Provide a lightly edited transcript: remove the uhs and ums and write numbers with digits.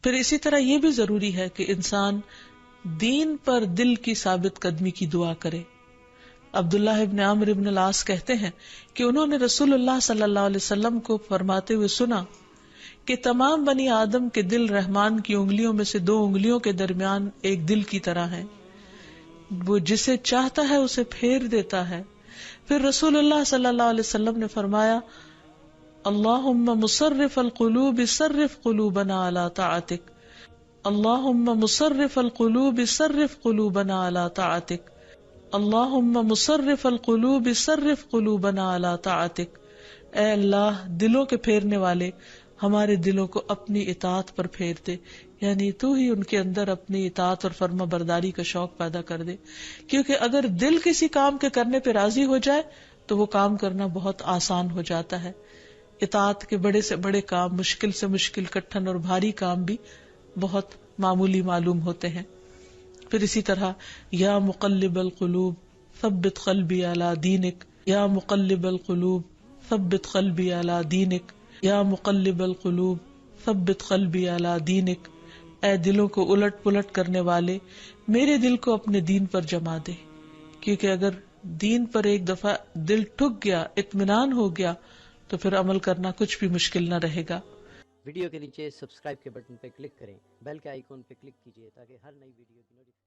پھر اسی طرح یہ بھی ضروری ہے کہ انسان دین پر دل کی ثابت قدمی کی دعا کرے. عبداللہ ابن عمرو ابن العاص کہتے ہیں کہ انہوں نے رسول اللہ صلی اللہ علیہ وسلم کو فرماتے ہوئے سنا کہ تمام بنی آدم کے دل رحمان کی انگلیوں میں سے 2 انگلیوں کے درمیان ایک دل کی طرح ہیں، وہ جسے چاہتا ہے اسے پھیر دیتا ہے. پھر رسول اللہ صلی اللہ علیہ وسلم نے فرمایا اللہم مصرف القلوب صرف قلوبنا علی طاعتک، اللہم مصرف القلوب صرف قلوبنا علی طاعتک، اللہم مصرف القلوب صرف قلوبنا علی طاعتک. اے اللہ دلوں کے پھیرنے والے، ہمارے دلوں کو اپنی اطاعت پر پھیر دے، یعنی تو ہی ان کے اندر اپنی اطاعت اور فرما برداری کا شوق پیدا کر دے. کیونکہ اگر دل کسی کام کے کرنے پہ راضی ہو جائے تو وہ کام کرنا بہت آسان ہو جاتا ہے. اطاعت کے بڑے سے بڑے کام، مشکل سے مشکل، کٹھن اور بھاری کام بھی بہت معمولی معلوم ہوتے ہیں. پھر اسی طرح یا مقلب القلوب ثبت قلبی علی دینک، یا مقلب القلوب ثبت قلبی علی دینک، یا مقلب القلوب ثبت قلبی علی دینک. اے دلوں کو الٹ پلٹ کرنے والے، میرے دل کو اپنے دین پر جما دے. کیونکہ اگر دین پر ایک دفعہ دل ٹھک گیا، اطمینان ہو گیا، تو پھر عمل کرنا کچھ بھی مشکل نہ رہے گا. ویڈیو کے نیچے سبسکرائب کے بٹن پہ کلک کریں، بیل کے آئیکن پہ کلک کیجیے تاکہ ہر نئی ویڈیو کی نوٹیفیکیشن